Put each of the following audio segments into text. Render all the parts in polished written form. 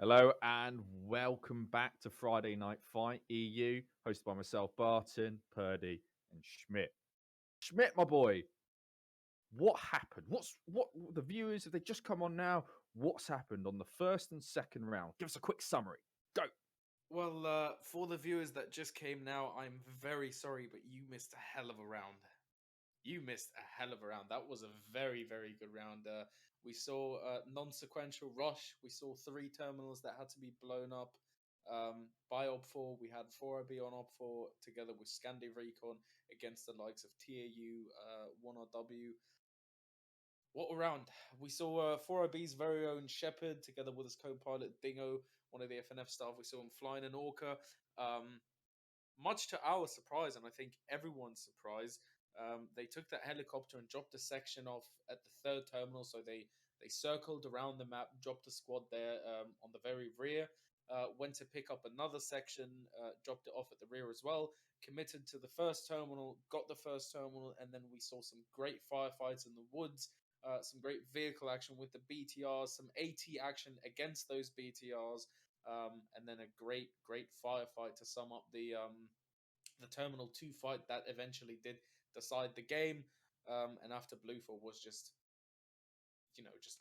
Hello and welcome back to Friday Night Fight EU, hosted by myself, Barton, Purdy, and Schmidt. Schmidt, my boy, what happened? What the viewers, if they just come on now, what's happened on the first and second round? Give us a quick summary. Go. Well, for the viewers that just came now, I'm very sorry, but you missed a hell of a round. You missed a hell of a round. That was a very, very good round. We saw non-sequential rush. We saw 3 terminals that had to be blown up by Op4. We had 4OB on Op4 together with Scandi Recon against the likes of TAU, 1RW. What a round. We saw 4OB's very own Shepard together with his co-pilot Dingo, one of the FNF staff. We saw him flying an Orca. Um, Much to our surprise, and I think everyone's surprise, they took that helicopter and dropped a section off at the third terminal. So they circled around the map, dropped a squad there on the very rear, went to pick up another section, dropped it off at the rear as well, committed to the first terminal, got the first terminal, and then we saw some great firefights in the woods, some great vehicle action with the BTRs, some AT action against those BTRs, and then a great firefight to sum up the Terminal 2 fight that eventually did decide the game. And after Bluefor was just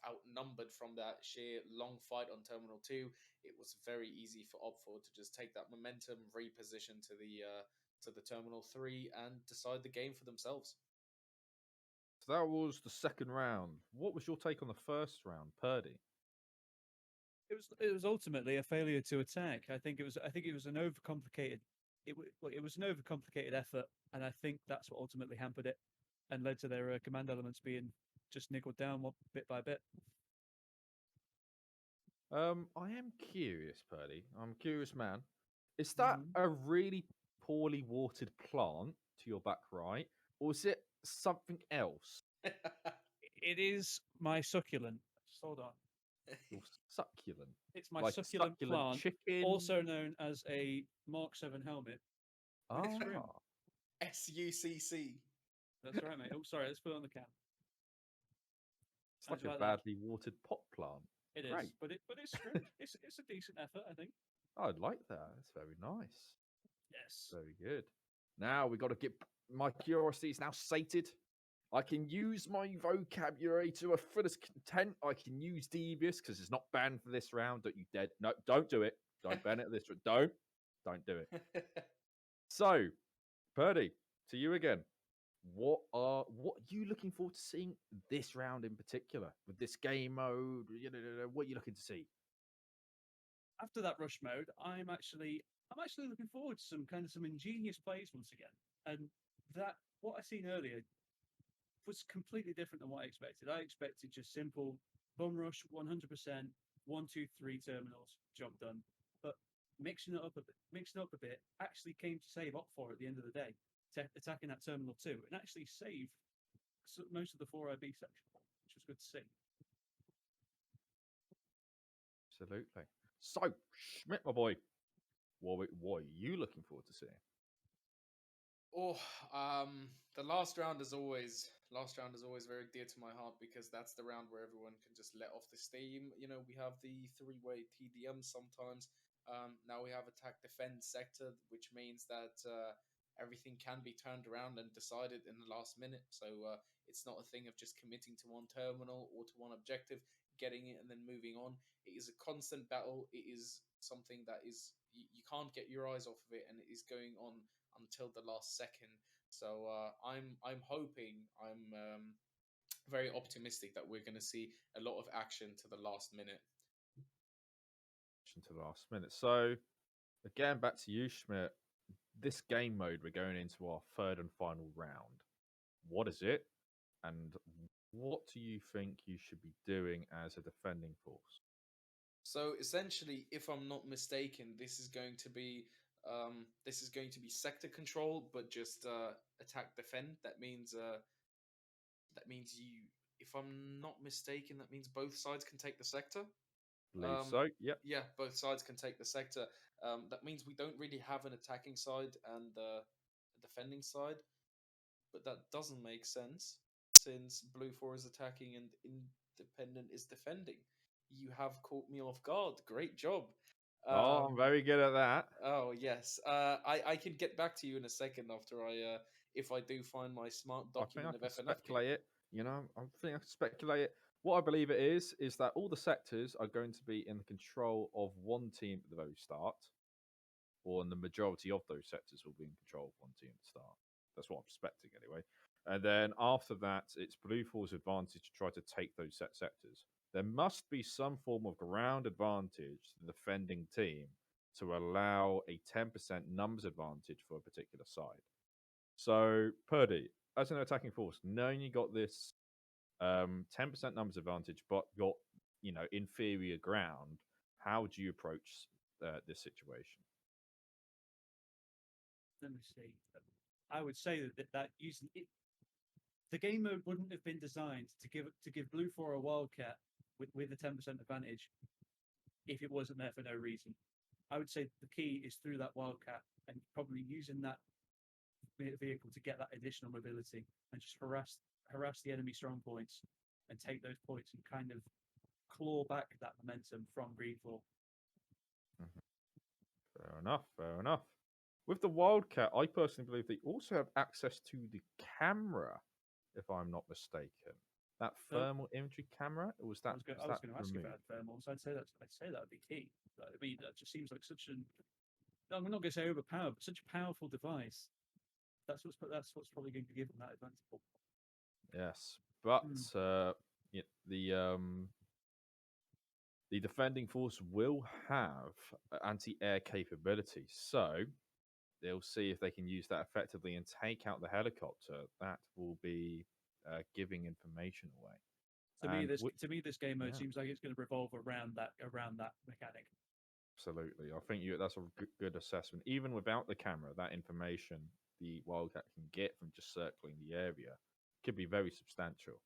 outnumbered from that sheer long fight on Terminal 2, it was very easy for Op4 to just take that momentum, reposition to the Terminal 3, and decide the game for themselves. So that was the second round. What was your take on the first round, Purdy? It was ultimately a failure to attack. I think it was an overcomplicated it was an overcomplicated effort, and I think that's what ultimately hampered it and led to their command elements being just niggled down bit by bit. I am curious, Purdy. I'm a curious man. Is that a really poorly watered plant to your back right, or is it something else? It is my succulent. Just hold on. Your succulent. It's my Like succulent plant, chicken. also known as a Mark 7 helmet. Ah. SUCC. That's right, mate. Oh, sorry. Let's put it on the cam. It's like a badly watered pot plant. It Great. is, but it's good. It's a decent effort, I think. I'd like that. It's very nice. Yes. Very good. Now we got to get my curiosity is now sated. I can use my vocabulary to a fullest content. I can use devious because it's not banned for this round. Don't you dead? No, don't do it. Don't ban it this round. Don't do it. So, Purdy, to you again. What are you looking forward to seeing this round in particular with this game mode? What are you looking to see? After that rush mode, I'm actually looking forward to some ingenious plays once again. And that what I seen earlier was completely different than what I expected. I expected just simple bum rush, 100%, 1, 2, 3 terminals, job done. But mixing it up a bit actually came to save Op4 at the end of the day, attacking that terminal 2, and actually saved most of the 4IB section, which was good to see. Absolutely. So, Schmidt, my boy, what are you looking forward to seeing? Oh, the last round is always very dear to my heart because that's the round where everyone can just let off the steam. We have the 3-way TDM sometimes. Now we have attack defend sector, which means that everything can be turned around and decided in the last minute. So it's not a thing of just committing to one terminal or to one objective, getting it and then moving on. It is a constant battle. It is something that is you can't get your eyes off of it, and it is going on until the last second. So I'm hoping, I'm very optimistic that we're going to see a lot of action to the last minute. To the last minute. So again, back to you, Schmidt. This game mode, we're going into our third and final round. What is it, and what do you think you should be doing as a defending force? So essentially, if I'm not mistaken, this is going to be sector control, but just attack defend. That means you. If I'm not mistaken, that means both sides can take the sector. So, yep. Yeah, both sides can take the sector. That means we don't really have an attacking side and a defending side, but that doesn't make sense since Blue 4 is attacking and Independent is defending. You have caught me off guard. Great job. Oh, I'm very good at that. Oh yes. I can get back to you in a second after if I do find my smart I think I document of can FNF. speculate it. You know, I think I can speculate it. What I believe it is that all the sectors are going to be in the control of one team at the very start, or in the majority of those sectors will be in control of one team at the start. That's what I'm expecting anyway. And then after that, it's Blue Force's advantage to try to take those sectors. There must be some form of ground advantage to the defending team to allow a 10% numbers advantage for a particular side. So, Purdy, as an attacking force, knowing you got this 10% numbers advantage, but got, inferior ground, how do you approach this situation? Let me see. I would say that using it, the game mode wouldn't have been designed to give Blue 4 a wildcat with a 10% advantage if it wasn't there for no reason. I would say the key is through that wildcat and probably using that vehicle to get that additional mobility and just harass the enemy strong points and take those points and kind of claw back that momentum from Green 4. Fair enough. Fair enough. With the Wildcat, I personally believe they also have access to the camera, if I'm not mistaken. That thermal imagery camera, or was that? I was going to ask you removed? about thermals. I'd say that would be key. I mean, that just seems like such an. I'm not going to say overpowered, but such a powerful device. That's what's probably going to give them that advantage. Yes, but the defending force will have anti-air capability, so they'll see if they can use that effectively and take out the helicopter. That will be giving information away. To me, this game mode yeah. seems like it's going to revolve around that mechanic. Absolutely, I think that's a good assessment. Even without the camera, that information the Wildcat can get from just circling the area could be very substantial.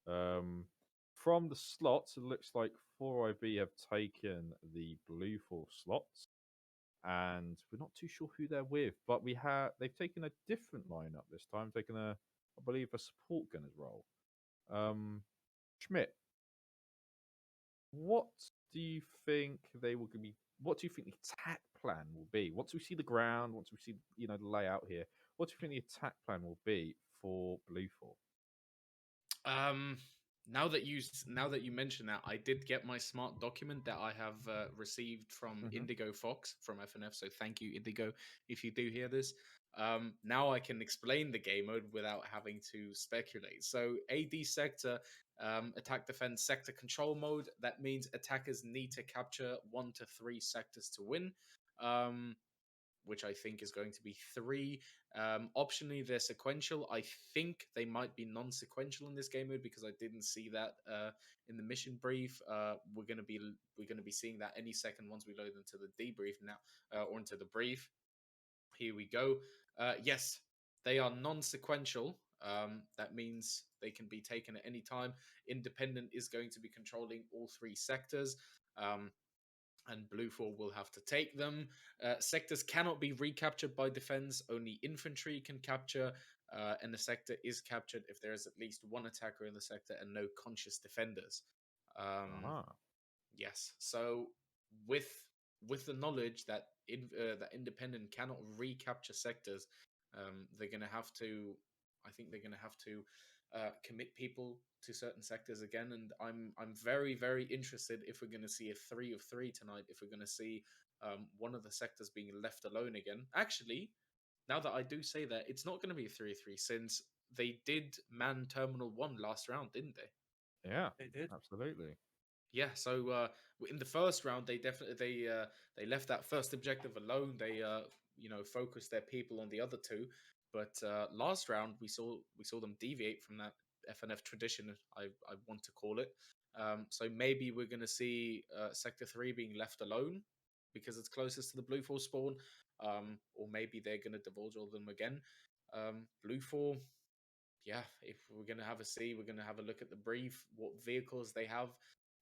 From the slots, it looks like 4IB have taken the Blue Force slots, and we're not too sure who they're with. But they've taken a different lineup this time, taken I believe, a support gunner's role. Schmidt, what do you think they will be? What do you think the attack plan will be? Once we see the ground, once we see the layout here, what do you think the attack plan will be for Blue Force? Now that you mention that, I did get my smart document that I have received from Indigo Fox from FNF. So thank you, Indigo, if you do hear this. Now I can explain the game mode without having to speculate. So AD sector, attack defense sector control mode. That means attackers need to capture 1 to 3 sectors to win. Which I think is going to be 3. Optionally, they're sequential. I think they might be non-sequential in this game mode because I didn't see that in the mission brief. We're going to be seeing that any second once we load into the debrief now or into the brief. Here we go. Yes, they are non-sequential. That means they can be taken at any time. Independent is going to be controlling all 3 sectors. And Blue 4 will have to take them. Sectors cannot be recaptured by defense. Only infantry can capture, and the sector is captured if there is at least 1 attacker in the sector and no conscious defenders. Yes. So with the knowledge that that independent cannot recapture sectors, they're going to have to. I think they're going to have to commit people to certain sectors again, and I'm very, very interested if we're going to see a 3 of 3 tonight. If we're going to see one of the sectors being left alone again. Actually, now that I do say that, it's not going to be a 3 of 3 since they did man Terminal 1 last round, didn't they? Yeah, They did. Absolutely. Yeah, so in the first round, they definitely they left that first objective alone. They focused their people on the other 2, but last round we saw them deviate from that FNF tradition, I want to call it. So maybe we're going to see Sector 3 being left alone because it's closest to the Blue 4 spawn, or maybe they're going to divulge all of them again. Blue 4. Yeah, if we're going to have a see, we're going to have a look at the brief, what vehicles they have.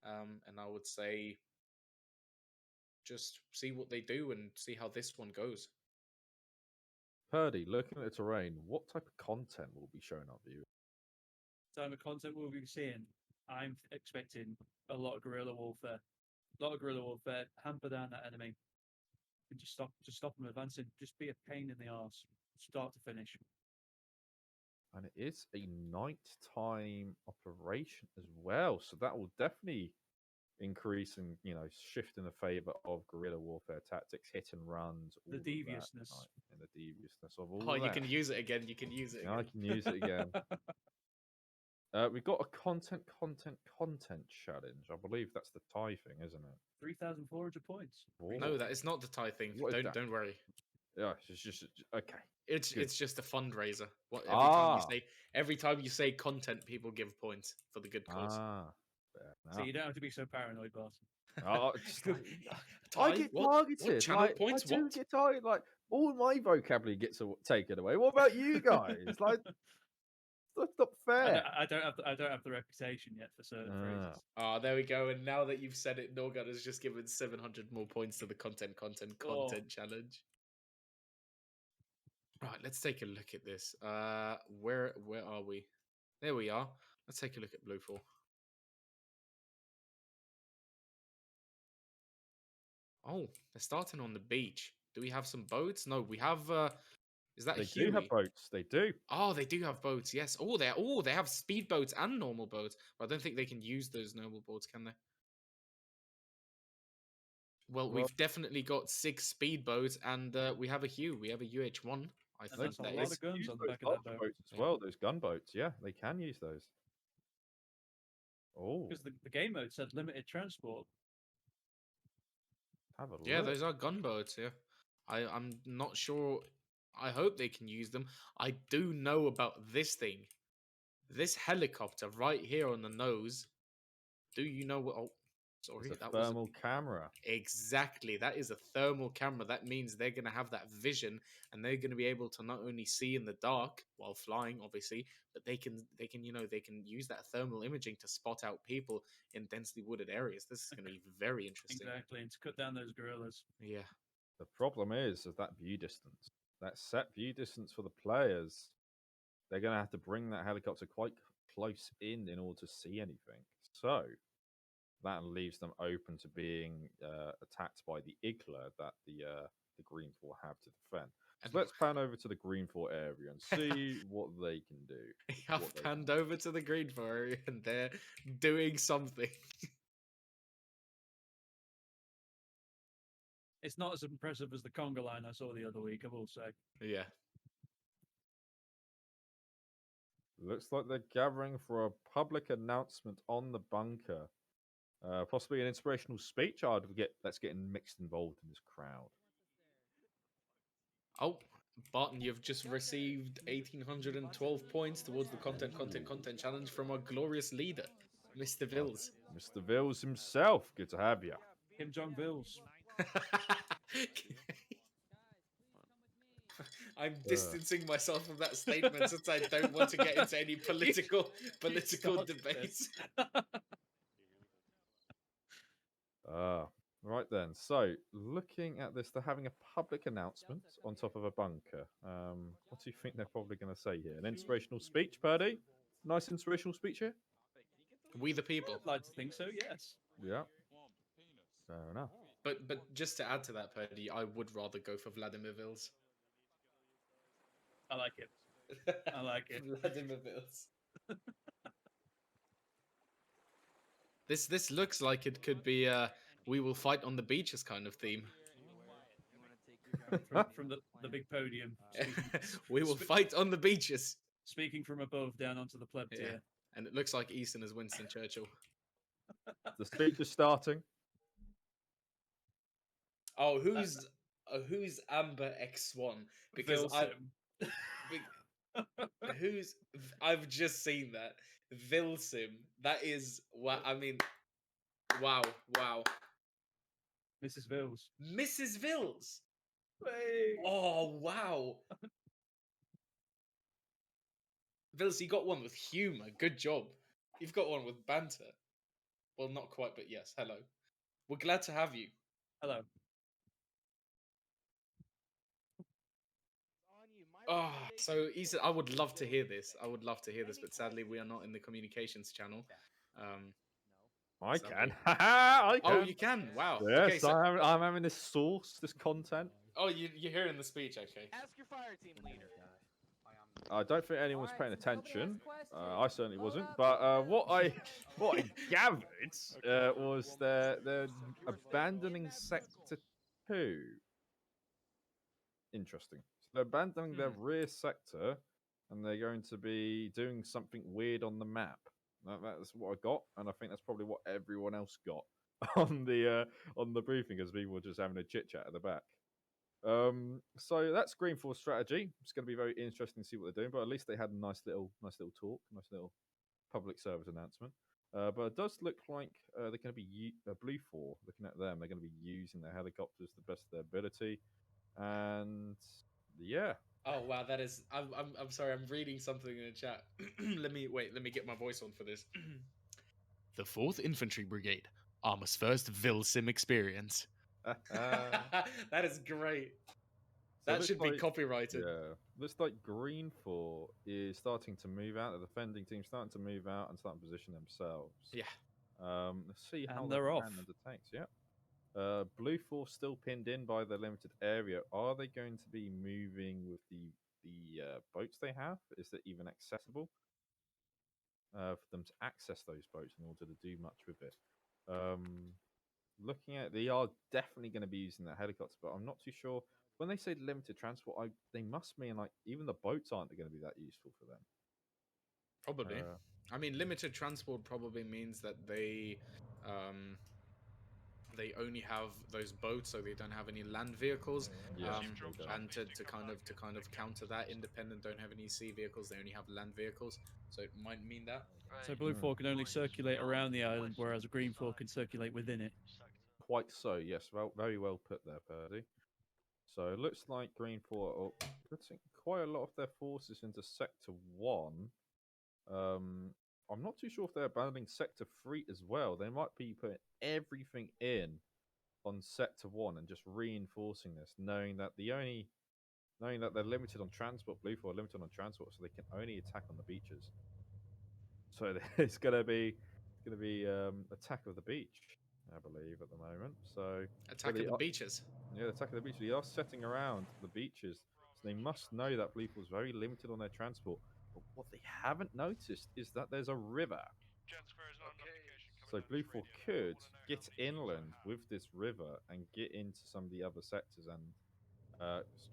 And I would say just see what they do and see how this one goes. Purdy, looking at the terrain, what type of content will be showing up for you? Type of content we'll be seeing. I'm expecting a lot of guerrilla warfare. A lot of guerrilla warfare. Hamper down that enemy and just stop them advancing. Just be a pain in the arse, start to finish. And it is a nighttime operation as well, so that will definitely increase and shift in the favor of guerrilla warfare tactics, hit and runs, all The of deviousness. that, and the deviousness of all Oh, of you that. can use it again. You can use it Yeah, I again. can use it again. We've got a content challenge. I believe that's the tie thing, isn't it? 3,400 points. No, that is not the tie thing. What is that? Don't worry. Yeah, it's just okay. It's Good. it's just a fundraiser. What Ah. every time you say content, people give points for the good cause. Fair So enough. you don't have to be so paranoid, Barton. Just I get targeted. What channel like, points? I do What? get targeted. Like all my vocabulary gets taken away. What about you guys? Like that's not fair. I don't have the reputation yet for certain phrases. Ah, there we go. And now that you've said it, Norgard has just given 700 more points to the content challenge. Right, let's take a look at this. Where are we? There we are. Let's take a look at Blue 4. Oh, they're starting on the beach. Do we have some boats? No, we have. Is that They a Huey? do have boats. They do. Oh, they do have boats. Yes. They have speed boats and normal boats. But I don't think they can use those normal boats, can they? Well, we've definitely got 6 speedboats, and we have a Hugh. We have a UH-1. I And think that's a that lot is. of guns Use on the those back of that larger boat. boats as well. Those gunboats. Yeah, they can use those. Oh, Because the game mode said limited transport. have a Yeah, look. those are gunboats. Yeah, I'm not sure. I hope they can use them. I do know about this thing. This helicopter right here on the nose. Do you know what? Oh, sorry, It's a that was thermal camera. exactly. That is a thermal camera. That means they're going to have that vision, and they're going to be able to not only see in the dark while flying, obviously, but they can use that thermal imaging to spot out people in densely wooded areas. This is going to be very interesting. Exactly, and to cut down those guerrillas. Yeah. The problem is that view distance, that set view distance for the players. They're going to have to bring that helicopter quite close in order to see anything. So that leaves them open to being attacked by the Igla that the Green Four have to defend. So let's pan over to the Green Four area and see what they can do. I've panned over to the Green Four area, and they're doing something. It's not as impressive as the conga line I saw the other week, I will say. Yeah. Looks like they're gathering for a public announcement on the bunker. Possibly an inspirational speech. Let's get mixed involved in this crowd. Oh, Barton, you've just received 1,812 points towards the content challenge from our glorious leader, Mr. Vills. Mr. Vills himself. Good to have you. Kim Jong Vills. I'm distancing myself from that statement since I don't want to get into any political debates. Right then. So, looking at this, they're having a public announcement on top of a bunker. What do you think they're probably going to say here? An inspirational speech, Purdy? Nice inspirational speech here? We the people. I'd like to think so, yes. Yeah. Fair enough. But just to add to that, Purdy, I would rather go for Vladimir Vills. I like it. I like it. Vladimir Vills. This looks like it could be we will fight on the beaches kind of theme. From the big podium. We will fight on the beaches. Speaking from above down onto the pleb tier. Yeah. And it looks like Easton is Winston Churchill. The speech is starting. Oh, who's Amber X1? Because I've just seen that. Vilsim. That is I mean, wow. Mrs. Vills. Mrs. Vills. Hey. Oh wow. Vills, you got one with humor. Good job. You've got one with banter. Well, not quite, but yes. Hello. We're glad to have you. Hello. Oh, so Ethan, I would love to hear this. But sadly, we are not in the communications channel. I Sadly. can. I can. Oh, you can. Wow. Okay, Yes, so I'm having this source, this content. you're hearing the speech. Okay. Ask your fire team leader. I don't think anyone was Alright, paying since nobody has attention. questions, I certainly load wasn't. up But and, what I what I Okay. gathered was they're abandoning Sector 2. Interesting. So they're abandoning their rear sector, and they're going to be doing something weird on the map. That's what I got, and I think that's probably what everyone else got on the briefing, as people were just having a chit chat at the back. So that's Green Force strategy. It's going to be very interesting to see what they're doing, but at least they had a nice little talk, nice little public service announcement. But it does look like they're going to be Blue 4. Looking at them, they're going to be using their helicopters to the best of their ability, and yeah. Oh wow, that is. I'm sorry. I'm reading something in the chat. Let me get my voice on for this. The 4th Infantry Brigade, ArmA's first Milsim experience. That is great. So That should be copyrighted. Yeah, looks like Green 4 is starting to move out. The defending team starting to move out and starting to position themselves. Yeah. Let's see how And they're off. And the tanks. Yeah. Blue 4 still pinned in by the limited area. Are they going to be moving with the boats they have? Is it even accessible for them to access those boats in order to do much with it? Looking at, they are definitely going to be using that helicopter, but I'm not too sure. When they say limited transport, they must mean like even the boats aren't going to be that useful for them. Probably. I mean, limited transport probably means that they only have those boats, so they don't have any land vehicles. Yeah, and to kind of counter that, Independent don't have any sea vehicles; they only have land vehicles. So it might mean that. So Blue 4 can only circulate around the island, whereas Green 4 can circulate within it. Quite so, yes. Well, very well put there, Purdy. So it looks like Green 4 are putting quite a lot of their forces into Sector 1. I'm not too sure if they're abandoning Sector 3 as well. They might be putting everything in on Sector 1 and just reinforcing this, knowing that they're limited on transport. Blue 4 are limited on transport, so they can only attack on the beaches. So it's gonna be attack of the beach, I believe, at the moment. So Attack of the beaches. Yeah, attack of the beaches. They are setting around the beaches, so they must know that Blue 4 is very limited on their transport. But what they haven't noticed is that there's a river. So Blue 4 could get inland with this river and get into some of the other sectors and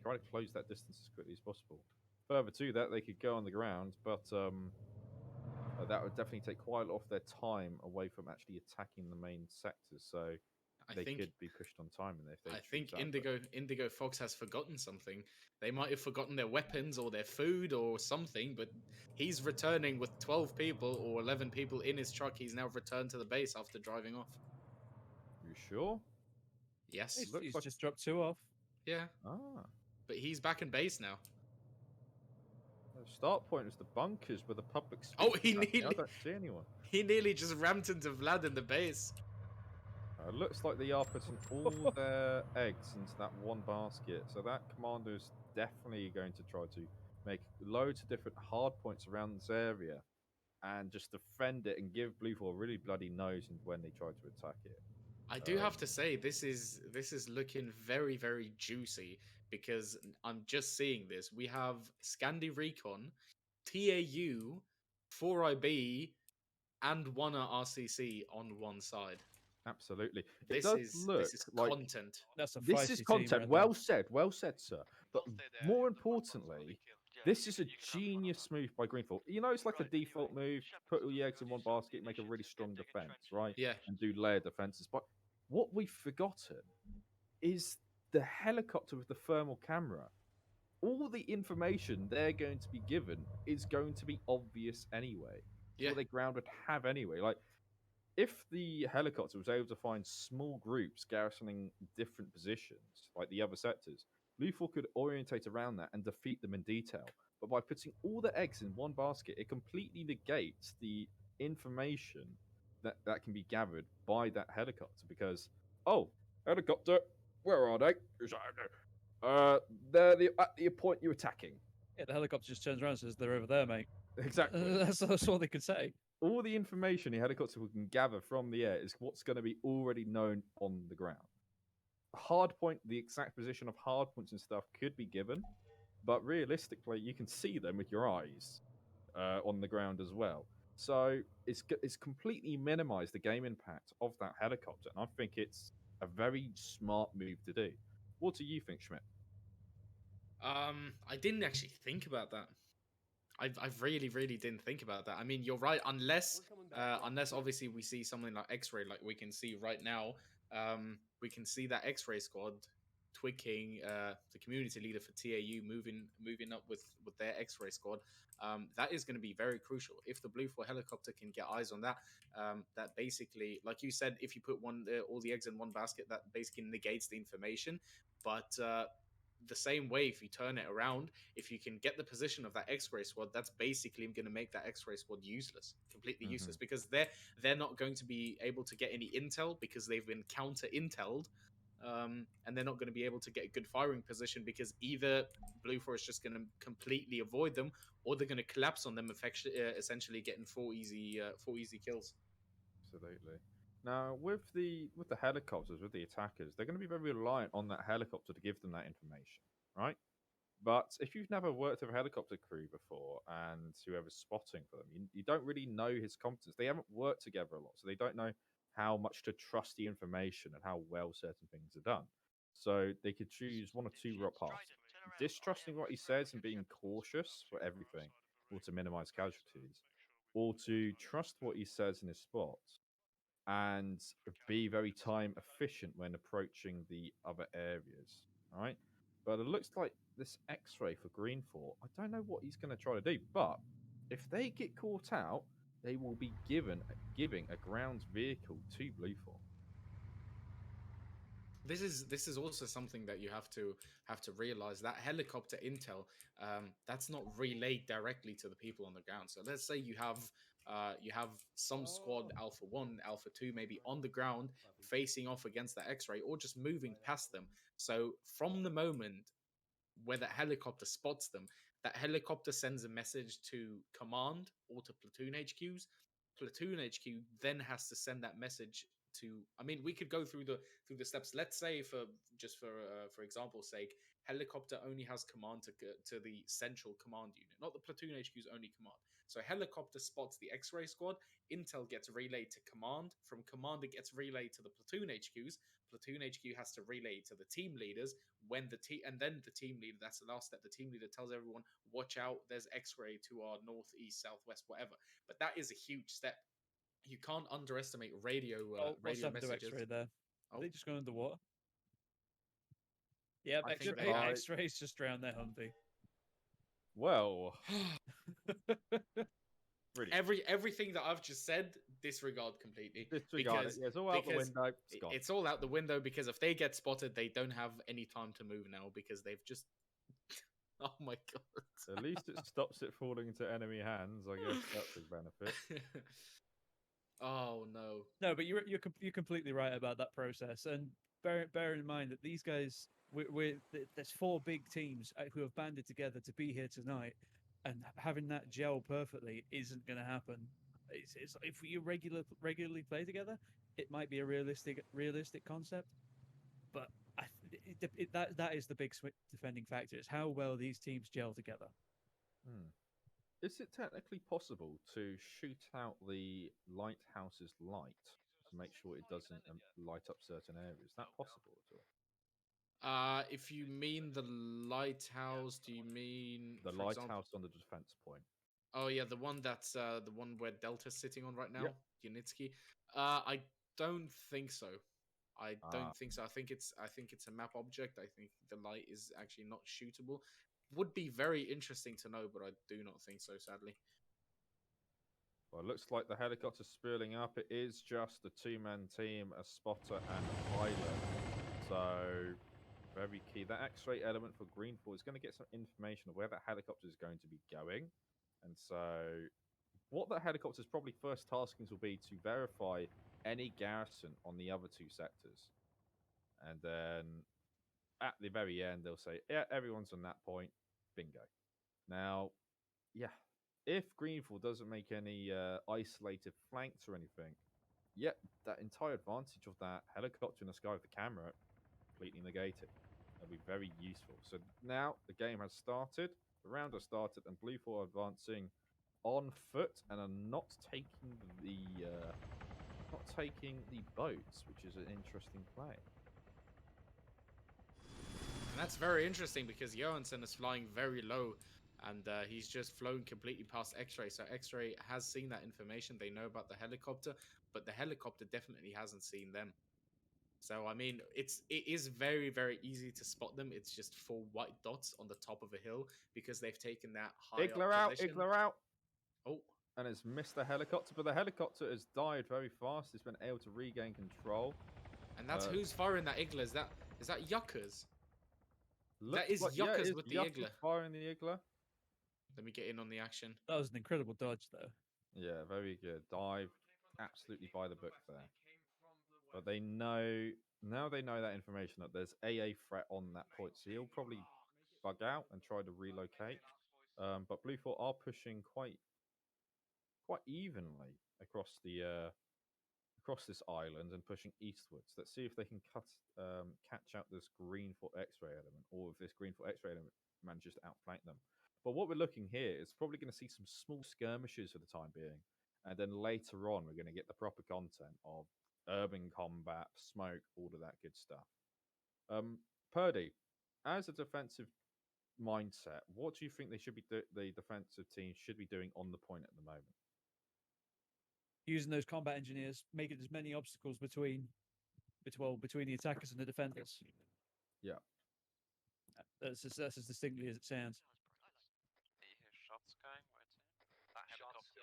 try to close that distance as quickly as possible. Further to that, they could go on the ground, but that would definitely take quite a lot of their time away from actually attacking the main sectors. So they could be pushed on time. And if they I think Indigo Fox has forgotten something. They might have forgotten their weapons or their food or something, but he's returning with 12 people or 11 people in his truck. He's now returned to the base after driving off. You sure? Yes. He's just dropped 2 off. Yeah. Ah. But he's back in base now. The start point was the bunkers with the public speech. Oh, I don't see anyone. He nearly just rammed into Vlad in the base. Looks like they are putting all their eggs into that one basket. So that commander is definitely going to try to make loads of different hard points around this area and just defend it and give Blue 4 really bloody nose when they try to attack it. I do have to say this is looking very, very juicy because I'm just seeing this. We have Scandi Recon, TAU, 4IB, and 1 RCC on one side. Absolutely. This is like content. That's a this is content. Well said, sir. But more importantly, this is a genius move by Green 4. You know, it's like a default move. Put all your eggs in one basket, make a really strong defense, right? Yeah. And do layered defenses. But what we've forgotten is the helicopter with the thermal camera. All the information they're going to be given is going to be obvious anyway. Yeah. What their ground would have anyway. Like, if the helicopter was able to find small groups garrisoning different positions, like the other sectors, Blue 4 could orientate around that and defeat them in detail. But by putting all the eggs in one basket, it completely negates the information that can be gathered by that helicopter. Because, helicopter, where are they? They're at the point you're attacking. Yeah, the helicopter just turns around and says, "They're over there, mate." Exactly. That's all they could say. all the information the helicopter can gather from the air is what's going to be already known on the ground. Hardpoint, the exact position of hardpoints and stuff could be given, but realistically, you can see them with your eyes on the ground as well. So it's completely minimized the game impact of that helicopter, and I think it's a very smart move to do. What do you think, Schmidt? I didn't actually think about that. I've really, really didn't think about that. I mean, you're right. Unless obviously we see something like X-ray, like we can see right now. We can see that X-ray squad tweaking the community leader for TAU moving up with their X-ray squad. That is going to be very crucial. If the Blue 4 helicopter can get eyes on that, that basically, like you said, if you put all the eggs in one basket, that basically negates the information. But the same way, if you turn it around, if you can get the position of that X-ray squad, that's basically going to make that X-ray squad useless, completely useless, because they're not going to be able to get any intel because they've been counter-inteled, and they're not going to be able to get a good firing position because either Blue 4 is just going to completely avoid them, or they're going to collapse on them, essentially getting four easy kills. Absolutely. Now, with the helicopters, with the attackers, they're going to be very reliant on that helicopter to give them that information, right? But if you've never worked with a helicopter crew before and whoever's spotting for them, you don't really know his competence. They haven't worked together a lot, so they don't know how much to trust the information and how well certain things are done. So they could choose one or two route paths. Distrusting what he says and being cautious for everything, or to minimize casualties, or to trust what he says in his spots and be very time efficient when approaching the other areas. All right. But it looks like this X-ray for Green 4. I don't know what he's going to try to do, but if they get caught out, they will be giving a ground vehicle to Blue 4. This is also something that you have to realize, that helicopter intel, that's not relayed directly to the people on the ground. So let's say you have some squad Alpha 1, Alpha 2 maybe on the ground facing off against the X-ray or just moving past them. So from the moment where that helicopter spots them, that helicopter sends a message to command or to platoon HQs. Platoon HQ then has to send that message to. I mean, we could go through the steps. Let's say, for example's sake, helicopter only has command to the central command unit, not the platoon HQ's only command. So helicopter spots the X-ray squad. Intel gets relayed to command. From command, it gets relayed to the platoon HQs. Platoon HQ has to relay to the team leaders. And then the team leader, that's the last step. The team leader tells everyone, watch out, there's X-ray to our north, east, southwest, whatever. But that is a huge step. You can't underestimate radio what's radio happened to messages. X-ray there? Oh, They just gone underwater. Yeah, I think they- X-rays just drowned their Humvee. Well, really, everything that I've just said, disregard completely. disregard it. Yeah, it's all out the window. It's gone. It's all out the window because if they get spotted, they don't have any time to move now because they've just. Oh my god! At least it stops it falling into enemy hands. I guess that's a benefit. Oh no! No, but you're completely right about that process, and bear in mind that these guys, there's four big teams who have banded together to be here tonight, and having that gel perfectly isn't going to happen. It's if you regularly play together, it might be a realistic concept, but that is the big defending factor. It's how well these teams gel together. Is it technically possible to shoot out the lighthouse's light to make sure it doesn't light up certain areas? Is that possible at all? If you mean the lighthouse, do you mean The for example- lighthouse on the defense point. Oh yeah, the one that's the one where Delta's sitting on right now, Yep. Yanitsky. I don't think so. I don't Ah. think so. I think it's a map object. I think the light is actually not shootable. Would be very interesting to know, but I do not think so, sadly. Well, it looks like the helicopter's spooling up. It is just a two-man team, a spotter and a pilot. So, very key. That X-ray element for Green 4 is going to get some information of where that helicopter is going to be going. And so, what that helicopter's probably first taskings will be to verify any garrison on the other two sectors. And then, at the very end, they'll say, yeah, everyone's on that point. Bingo. Now, yeah, if Greenfall doesn't make any isolated flanks or anything, yet that entire advantage of that helicopter in the sky with the camera completely negated. That'll be very useful. So now the game has started, the round has started, and Blue 4 are advancing on foot and are not taking the boats, which is an interesting play. And that's very interesting because Johansson is flying very low and he's just flown completely past X-Ray. So X-Ray has seen that information. They know about the helicopter, but the helicopter definitely hasn't seen them. So I mean, it is very, very easy to spot them. It's just 4 white dots on the top of a hill because they've taken that high Igler up out, position. Igler out. Oh, And has missed the helicopter, but the helicopter has died very fast. It's been able to regain control. and that's who's firing that Igler? Is that Yuckers? That is Like, Yuckers it's with the Yuckers Igler. firing the Igler. Let me get in on the action. That was an incredible dodge, though. Yeah, very good. Dive absolutely by the book there. But they know, now they know that information that there's AA threat on that point. So he'll probably bug out and try to relocate. But Blue 4 are pushing quite evenly across this island and pushing eastwards. Let's see if they can catch out this green for X-ray element, or if this green for X-ray element manages to outflank them. But what we're looking here is probably going to see some small skirmishes for the time being, and then later on we're going to get the proper content of urban combat, smoke, all of that good stuff. Purdy, as a defensive mindset, what do you think they should be the defensive team should be doing on the point at the moment? Using those combat engineers, making as many obstacles between the attackers and the defenders. Yeah. That's as distinctly as it sounds. Do you hear shots going? Where it's in? That helicopter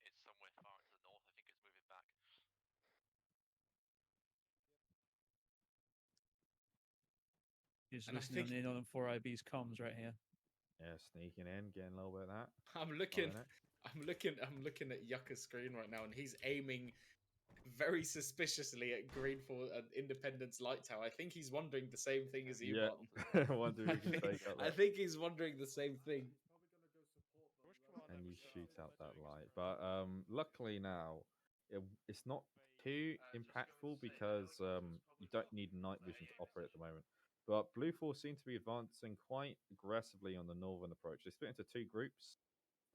is somewhere far to the north. I think it's moving back. Just And I listening think- in on 4IB's comms right here. Yeah, sneaking in, getting a little bit of that. I'm looking at Yucca's screen right now, and he's aiming very suspiciously at Greenfall and Independence Light Tower. I think he's wondering the same thing as you, Yeah. Barton. Wonder who can take out I that. think he's wondering the same thing. And you shoot out that light. But luckily now, it's not too impactful because you don't need night vision to operate at the moment. But Blue 4 seem to be advancing quite aggressively on the northern approach. They split into 2 groups,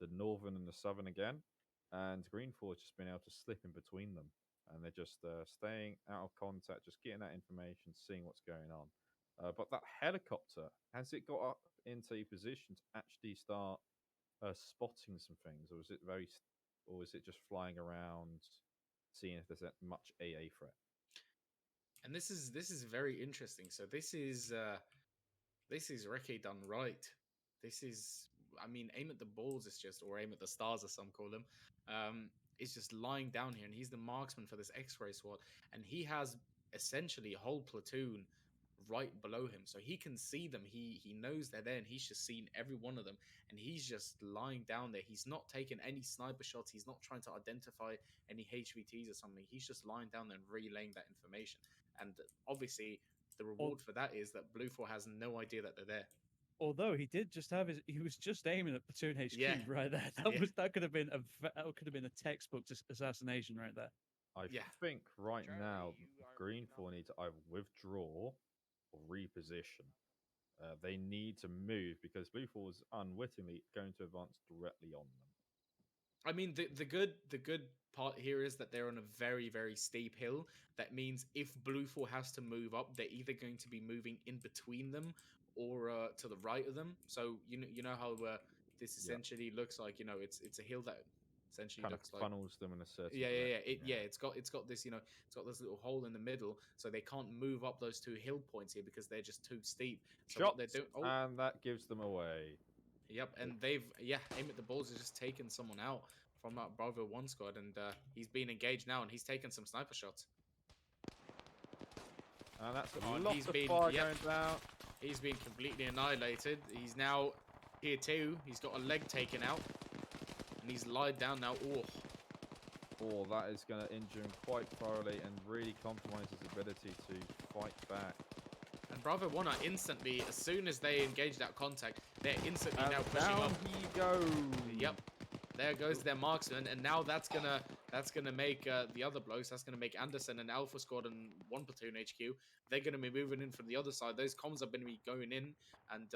the northern and the southern again. And Green 4 has just been able to slip in between them. And they're just staying out of contact, just getting that information, seeing what's going on. But that helicopter, has it got up into a position to actually start spotting some things, or is it just flying around, seeing if there's much AA threat? And this is very interesting. So this is Reke done right. This is, I mean, aim at the balls is just, or aim at the stars as some call them. Is just lying down here, and he's the marksman for this X-ray squad, and he has essentially a whole platoon right below him, so he can see them. He knows they're there, and he's just seen every one of them, and he's just lying down there. He's not taking any sniper shots. He's not trying to identify any HVTs or something. He's just lying down there and relaying that information. And obviously, the reward for that is that Blue 4 has no idea that they're there. Although he did just have he was just aiming at platoon HQ right there. That could have been a textbook assassination right there. I think right now Green 4 need to either withdraw or reposition. They need to move because Blue 4 is unwittingly going to advance directly on them. I mean, the good part here is that they're on a very, very steep hill. That means if Blue 4 has to move up, they're either going to be moving in between them or to the right of them. So you know how this essentially looks like. It's a hill that essentially kind looks of like funnels them in a certain direction. yeah. It's got this it's got this little hole in the middle, so they can't move up those 2 hill points here because they're just too steep. So Shots, what they're doing, and that gives them away. Yep, and they've aim at the balls has just taken someone out from that Bravo 1 squad, and he's being engaged now, and he's taken some sniper shots. And that's a lot of fire going down. He's been completely annihilated. He's now here too. He's got a leg taken out, and he's lied down now. Oh, that is going to injure him quite thoroughly and really compromise his ability to fight back. And Bravo 1 are instantly, as soon as they engage that contact, They're instantly And now pushing down up. he goes. Yep. There goes their marksman, and now that's gonna make the other blokes. That's gonna make Anderson and Alpha Squad and 1 platoon HQ. They're gonna be moving in from the other side. Those comms are gonna be going in, and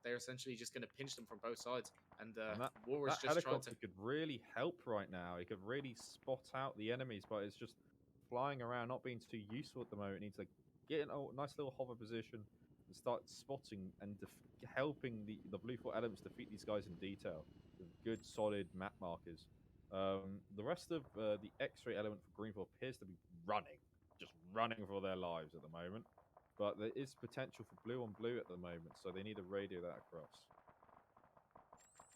they're essentially just gonna pinch them from both sides. And And War is that just trying to. helicopter could really help right now. It could really spot out the enemies, but it's just flying around, not being too useful at the moment. It needs to get in a nice little hover position and start spotting and helping the blue fort elements defeat these guys in detail with good, solid map markers. The rest of the X-ray element for green fort appears to be just running for their lives at the moment. But there is potential for blue on blue at the moment, so they need to radio that across.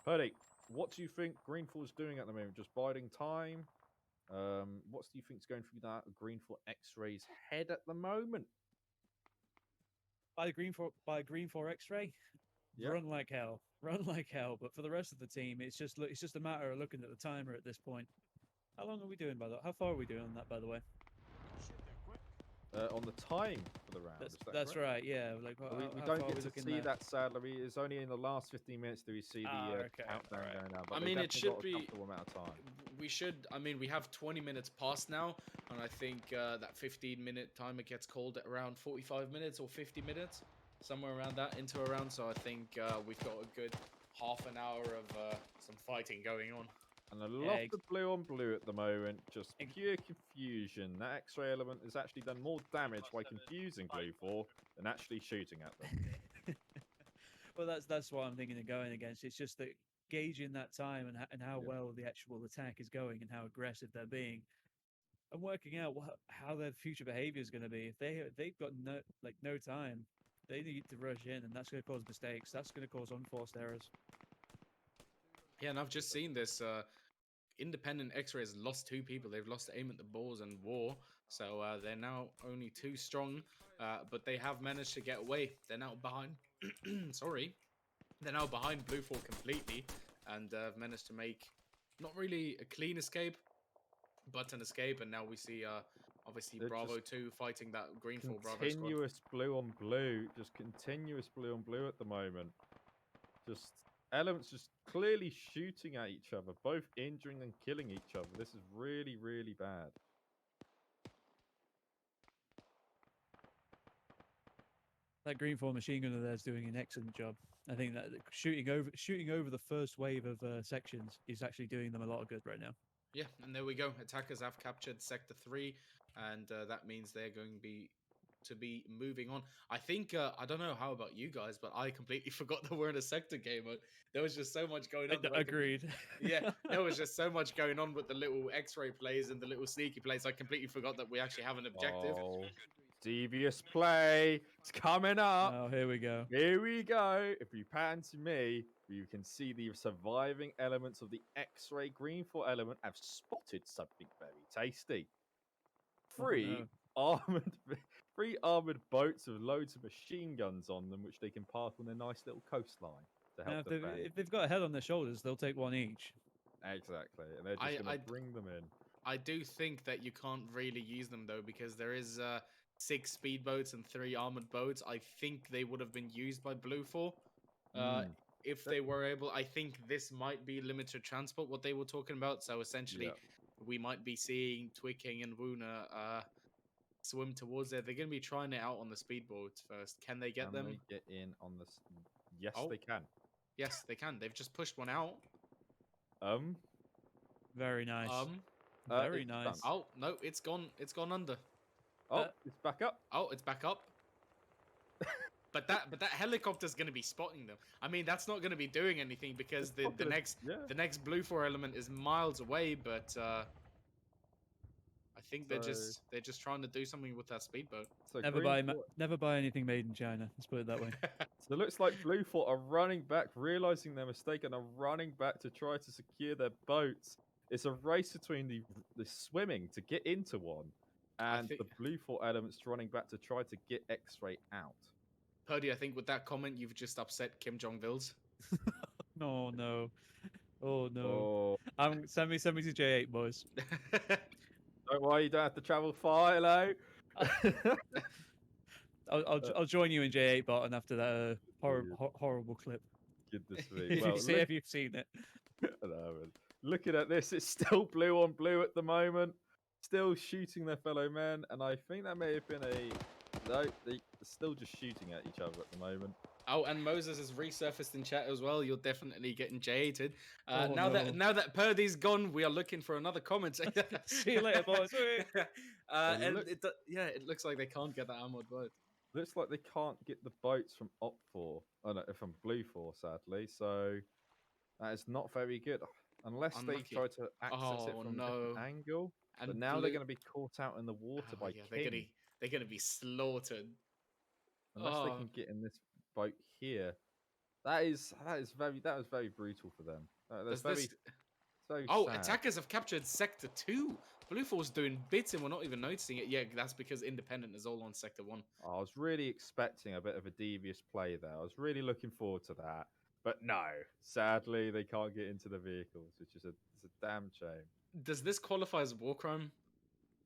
Purdy, what do you think Greenfall's doing at the moment? Just biding time? What do you think is going through that Greenfall X-ray's head at the moment? By green for X-ray, Yep. run like hell, run like hell. But for the rest of the team, it's just a matter of looking at the timer at this point. How long are we doing by the? How far are we doing on that, by the way? On the time for the round. That's right. Yeah, like We how don't far are get we to looking see there? that, sadly. It's only in the last 15 minutes do we see the Okay, countdown alright. going out. But I they mean, it definitely should got a be. comfortable amount of time. We should. I mean, we have 20 minutes past now, and I think that 15-minute timer gets called at around 45 minutes or 50 minutes, somewhere around that, into a round. So I think we've got a good half an hour of some fighting going on. And a lot of blue on blue at the moment, just pure confusion. That X-ray element has actually done more damage by confusing blue 4 than actually shooting at them. Well, that's what I'm thinking of going against. It's just that gauging that time and how well the actual attack is going and how aggressive they're being, and working out how their future behavior is going to be. If they've got no time, they need to rush in, and that's going to cause mistakes. That's going to cause unforced errors. Yeah, and I've just seen this. Independent X-ray has lost 2 people. They've lost aim at the balls and War, so they're now only 2 strong. But they have managed to get away. They're now behind. Sorry, they're now behind Blue 4 completely, and have managed to make not really a clean escape, but an escape. And now we see obviously They're Bravo just 2 fighting that Green 4 Bravo squad. Continuous blue on blue, just continuous blue on blue at the moment. Just elements just clearly shooting at each other, both injuring and killing each other. This is really, really bad. That green 4 machine gunner there is doing an excellent job. I think that shooting over the first wave of sections is actually doing them a lot of good right now. Yeah, and there we go. Attackers have captured Sector 3, and that means they're going to be moving on. I think, I don't know how about you guys, but I completely forgot that we're in a sector game mode. There was just so much going on. Agreed. Yeah, there was just so much going on with the little X-ray plays and the little sneaky plays. I completely forgot that we actually have an objective. Oh, devious play. It's coming up. Oh, here we go. Here we go. If you pan to me, you can see the surviving elements of the X-ray green 4 element have spotted something very tasty. Three armored boats with loads of machine guns on them, which they can park on their nice little coastline to help defend. If they've got a head on their shoulders, they'll take one each. Exactly, and they're just going to bring them in. I do think that you can't really use them though, because there is 6 speedboats and 3 armored boats. I think they would have been used by Blue 4 if they were able. I think this might be limited transport, what they were talking about. So essentially, we might be seeing Twicking and Wuna swim towards there. They're going to be trying it out on the speedboats first. Can they get them? They get in on the? Yes, they can. Yes, they can. They've just pushed one out. Very nice. Very nice. Oh no, it's gone. It's gone under. Oh, it's back up. Oh, it's back up. But that helicopter's going to be spotting them. I mean, that's not going to be doing anything because the next Blue 4 element is miles away. But I think they're just trying to do something with that speedboat. So never buy anything made in China. Let's put it that way. So it looks like Blue 4 are running back, realizing their mistake, and are running back to try to secure their boats. It's a race between the swimming to get into one, and the Blue 4 elements running back to try to get X-ray out. Purdy, I think with that comment, you've just upset Kim Jong-Vils. No. Oh no. Send me to J8, boys. Don't worry, you don't have to travel far. Hello. I'll join you in J8 Barton after that horrible clip. Goodness me. if, Well, you see, if you've seen it. I know, man. Looking at this, it's still blue on blue at the moment. Still shooting their fellow men, and I think that may have been a... No, they're still just shooting at each other at the moment. Oh, and Moses has resurfaced in chat as well. You're definitely getting jaded. Oh, now no. that Purdy's gone, we are looking for another commentator. See you later, boys. and look- it looks like they can't get that armored boat. Looks like they can't get the boats from Op 4. Oh, no, from Blue 4, sadly. So that is not very good. Unless Unlucky. they try to access it Oh, from a no. different angle. And But now they're Blue- going to be caught out in the water Oh, by yeah, King. they're gonna be slaughtered. Unless they can get in this boat here. That was very brutal for them. That's Does very Oh, sad. attackers have captured Sector 2. Blue 4's doing bits and we're not even noticing it. Yeah, that's because Independent is all on Sector 1. I was really expecting a bit of a devious play there. I was really looking forward to that. But no, sadly, they can't get into the vehicles, which is it's a damn shame. Does this qualify as a war crime?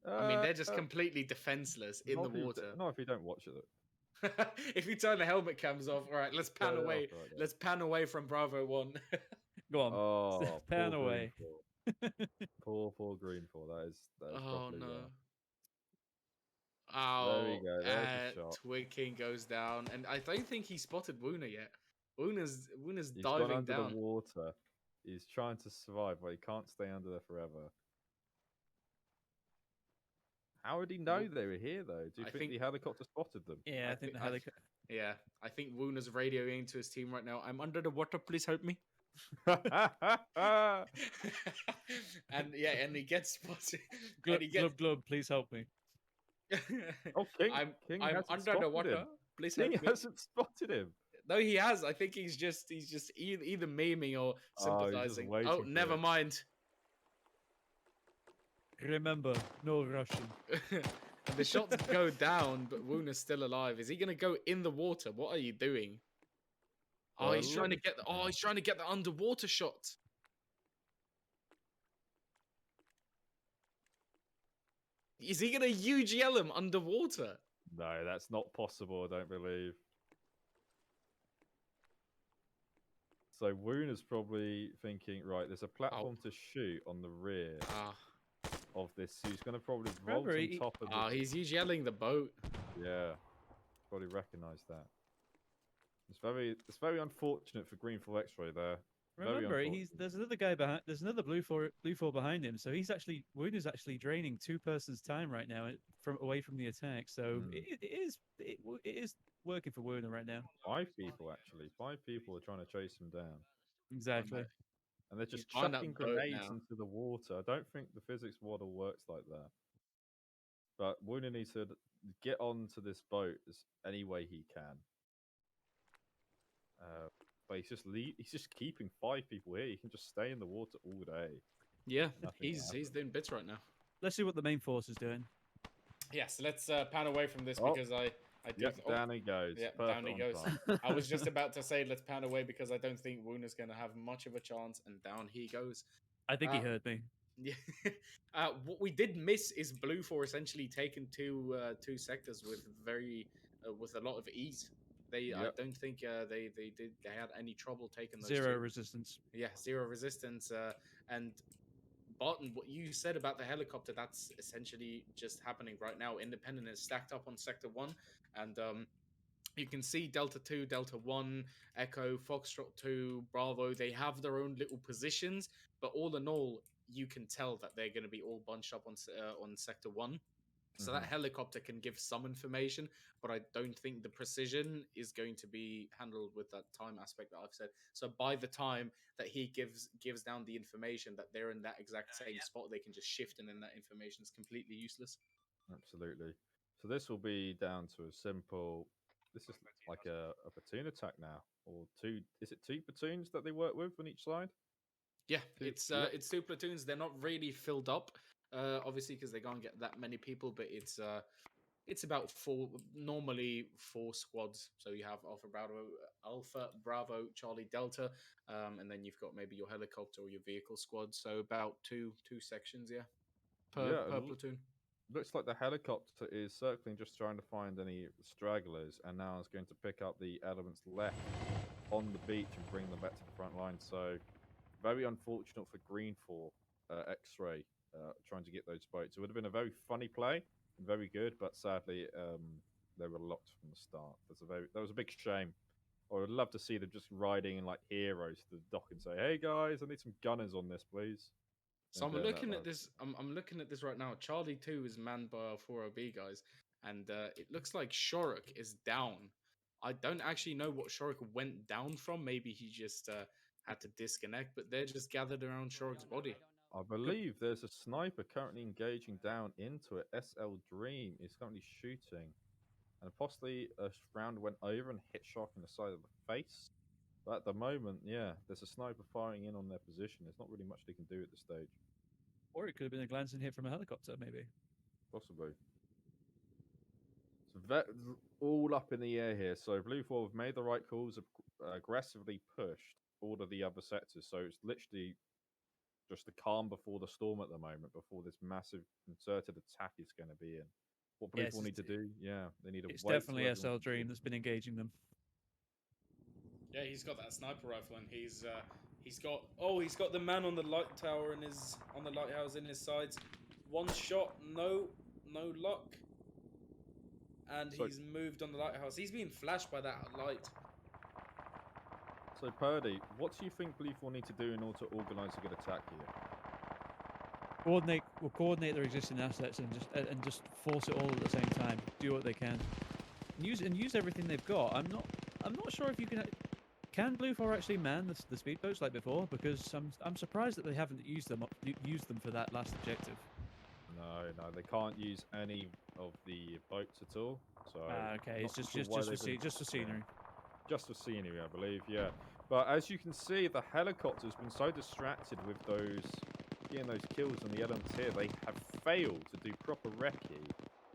I mean, they're just completely defenseless in the water. Not if you don't watch it. If you turn the helmet cams off, all right, let's pan Turn it away. off right there. Let's pan away from Bravo 1. Go on. Oh, Pan poor away. Poor Greenfall. That is Oh probably no. there Oh, we go. There's the shot. Twig King goes down, and I don't think he spotted Woona yet. Woona's He's gone diving under down. the water. He's trying to survive, but he can't stay under there forever. How would he know they were here, though? Do you I think think- the helicopter spotted them? Yeah, I think the helicopter. Yeah, I think Woona's radioing to his team right now. I'm under the water. Please help me. and he gets spotted. Glub, and he gets... glub, glub, please help me. Oh, King! I'm hasn't under the spotted water. him. Please King help me. hasn't spotted him. No, he has. I think he's just either memeing or sympathizing. waiting Oh, for never it. mind. Remember, no Russian. And the shots go down, but Woona's still alive. Is he gonna go in the water? What are you doing? Oh, Well, he's trying to look- get. He's trying to get the underwater shot. Is he gonna UGL him underwater? No, that's not possible, I don't believe. So Woon is probably thinking, right, there's a platform to shoot on the rear Ah, of this. So he's going to probably vault Remember, on he- top of the... he's UGLing the boat. Yeah, probably recognise that. It's very unfortunate for Greenfall X-Ray there. Very Remember, unfortunate. there's another guy behind. There's another blue four behind him. So he's actually Woon is actually draining two persons' time right now from away from the attack. So Hmm. it is working for Woon right now. 5 people, actually. 5 people are trying to chase him down. Exactly. And they're just behind that chucking boat grenades now. into the water. I don't think the physics model works like that. But Woona needs to get onto this boat any way he can. But he's just keeping 5 people here. He can just stay in the water all day. Yeah, Nothing will he's happen. doing bits right now. Let's see what the main force is doing. Yes, let's pan away from this Oh. because I do. Yep, down he goes. Yeah, Perfect down he on goes. time. I was just about to say let's pan away because I don't think Woona's going to have much of a chance, and down he goes. I think he Uh, heard me. Yeah. What we did miss is Blue for essentially taking two sectors with with a lot of ease. I Yep. don't think they had any trouble taking those Zero two. resistance. Yeah, zero resistance. And Barton, what you said about the helicopter, that's essentially just happening right now. Independent is stacked up on Sector 1, and you can see Delta 2, Delta 1, Echo, Foxtrot 2, Bravo. They have their own little positions, but all in all, you can tell that they're going to be all bunched up on Sector 1. So that helicopter can give some information, but I don't think the precision is going to be handled with that time aspect that I've said. So by the time that he gives down the information that they're in that exact same spot, they can just shift, and then that information is completely useless. Absolutely. So this will be down to a simple... This is like a platoon attack now. Or 2... Is it 2 platoons that they work with on each side? Yeah, Two- it's yep. it's 2 platoons. They're not really filled up, obviously, because they can't get that many people. But it's about 4, normally 4 squads. So you have Alpha, Bravo, Charlie, Delta, and then you've got maybe your helicopter or your vehicle squad. So about two sections, yeah, per platoon. Looks like the helicopter is circling, just trying to find any stragglers, and now it's going to pick up the elements left on the beach and bring them back to the front line. So very unfortunate for Green for X-Ray trying to get those boats. It would have been a very funny play and very good, but sadly they were locked from the start. That was a big shame. I would love to see them just riding in like heroes to the dock and say, "Hey guys, I need some gunners on this, please." So And I'm then looking at this. I'm looking at this right now. Charlie 2 is manned by our 40B guys, and it looks like Shorik is down. I don't actually know what Shorik went down from. Maybe he just had to disconnect, but they're just gathered around Shorik's body. I believe there's a sniper currently engaging down into it. SL Dream is currently shooting, and possibly a round went over and hit Shark in the side of the face. But at the moment, yeah, there's a sniper firing in on their position. There's not really much they can do at this stage. Or it could have been a glancing hit from a helicopter, maybe. Possibly. So that's all up in the air here. So Blue 4 have made the right calls, aggressively pushed all of the other sectors. So it's literally just the calm before the storm at the moment, before this massive concerted attack is going to be in. What Blue 4 need to do? Yeah, they need to It's wait till definitely everyone SL Dream that's been engaging them. Yeah, he's got that sniper rifle, and he's got the man on the light tower and his on the lighthouse in his sides. One shot, no luck, and So- he's moved on the lighthouse. He's being flashed by that light. So Purdy, what do you think Blue 4 need to do in order to organise a good attack here? Coordinate their existing assets and just force it all at the same time. Do what they can. Use everything they've got. I'm not sure if you can Blue 4 actually man the speedboats like before, because I'm surprised that they haven't used them for that last objective. No, they can't use any of the boats at all. So Okay, it's not just sure why they've been- just for scenery. Just for scenery, I believe, yeah. But as you can see, the helicopter's been so distracted with getting those kills on the elements here, they have failed to do proper recce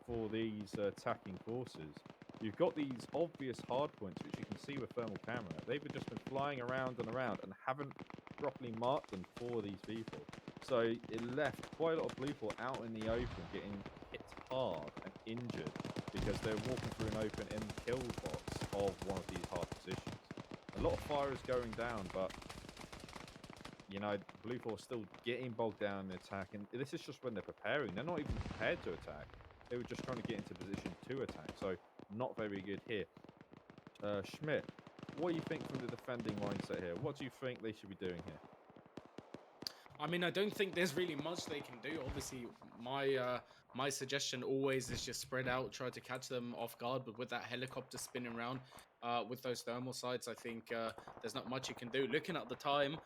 for these attacking forces. You've got these obvious hardpoints, which you can see with thermal camera. They've just been flying around and haven't properly marked them for these people. So it left quite a lot of Blue 4 out in the open, getting hit hard and injured because they're walking through an open in the kill box of one of these hard positions. A lot of fire is going down, but Blue 4 still getting bogged down in the attack, and this is just when they're preparing. They're not even prepared to attack. They were just trying to get into position to attack, so not very good here. Schmidt, what do you think from the defending mindset here? What do you think they should be doing here? I mean, I don't think there's really much they can do. Obviously, my suggestion always is just spread out, try to catch them off guard. But with that helicopter spinning around, with those thermal sights, I think there's not much you can do. Looking at the time,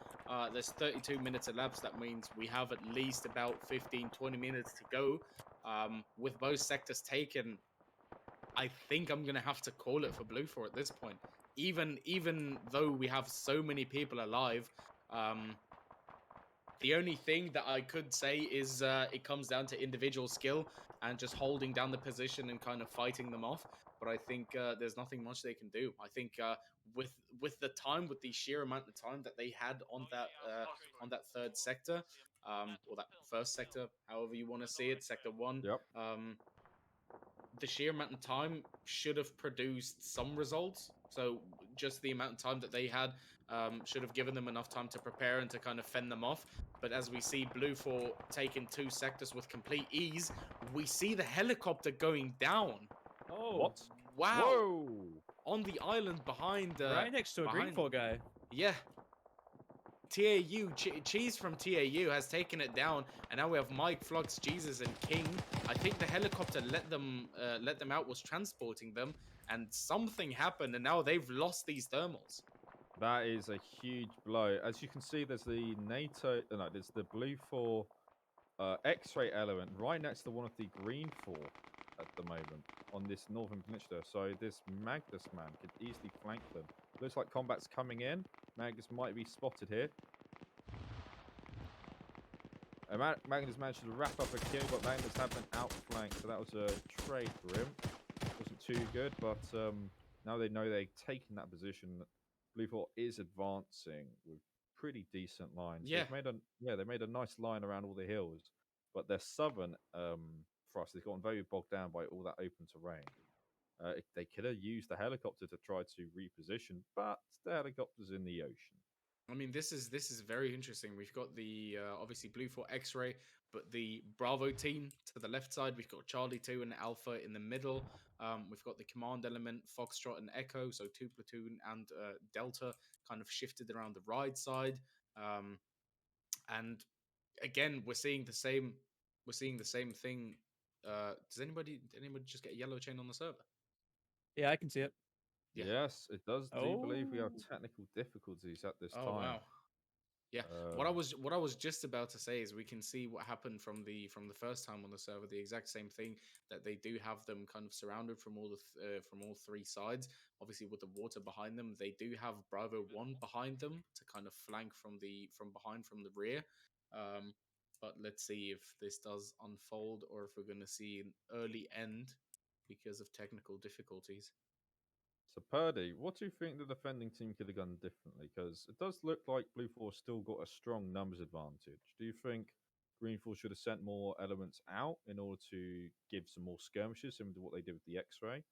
there's 32 minutes elapsed. That means we have at least about 15-20 minutes to go. With both sectors taken, I think I'm gonna have to call it for Blue 4 at this point. Even though we have so many people alive, the only thing that I could say is it comes down to individual skill and just holding down the position and kind of fighting them off. But I think there's nothing much they can do. I think with the sheer amount of time that they had on that third sector, or that first sector, however you want to see it, sector 1. Yep. The sheer amount of time should have produced some results. So just the amount of time that they had should have given them enough time to prepare and to kind of fend them off. But as we see Blue 4 taking 2 sectors with complete ease, we see the helicopter going down. Oh, What? Wow. Whoa! On the island behind... right next to a Green 4 guy. Yeah. TAU, Cheese from TAU has taken it down, and now we have Mike, Flux, Jesus, and King. I think the helicopter let them out, was transporting them, and something happened, and now they've lost these thermals. That is a huge blow. As you can see, there's the there's the Blue 4 X-ray element right next to one of the Green 4 at the moment on this northern peninsula. So this Magnus man could easily flank them. Looks like combat's coming in. Magnus might be spotted here. Magnus managed to wrap up a kill, but Magnus had been outflanked, so that was a trade for him. Wasn't too good, but now they know they've taken that position. Blue 4 is advancing with pretty decent lines. Yeah. They made a nice line around all the hills, but their southern thrust has gotten very bogged down by all that open terrain. They could have used the helicopter to try to reposition, but the helicopter's in the ocean. I mean, this is very interesting. We've got the obviously Blue 4 X-ray, but the Bravo team to the left side. We've got Charlie 2 and Alpha in the middle. We've got the command element, Foxtrot and Echo, so 2 platoon and Delta kind of shifted around the right side. And again, we're seeing the same. We're seeing the same thing. Did anybody just get a yellow chain on the server? Yeah, I can see it. Yeah. Yes, it does. Do you believe we have Oh. technical difficulties at this Oh time? wow. Yeah. What I was just about to say is we can see what happened from the first time on the server. The exact same thing, that they do have them kind of surrounded from all from all three sides. Obviously, with the water behind them, they do have Bravo 1 behind them to kind of flank from behind from the rear. But let's see if this does unfold or if we're going to see an early end because of technical difficulties. So, Purdy, what do you think the defending team could have done differently? Because it does look like Blue 4 still got a strong numbers advantage. Do you think Green 4 should have sent more elements out in order to give some more skirmishes, similar to what they did with the X-ray,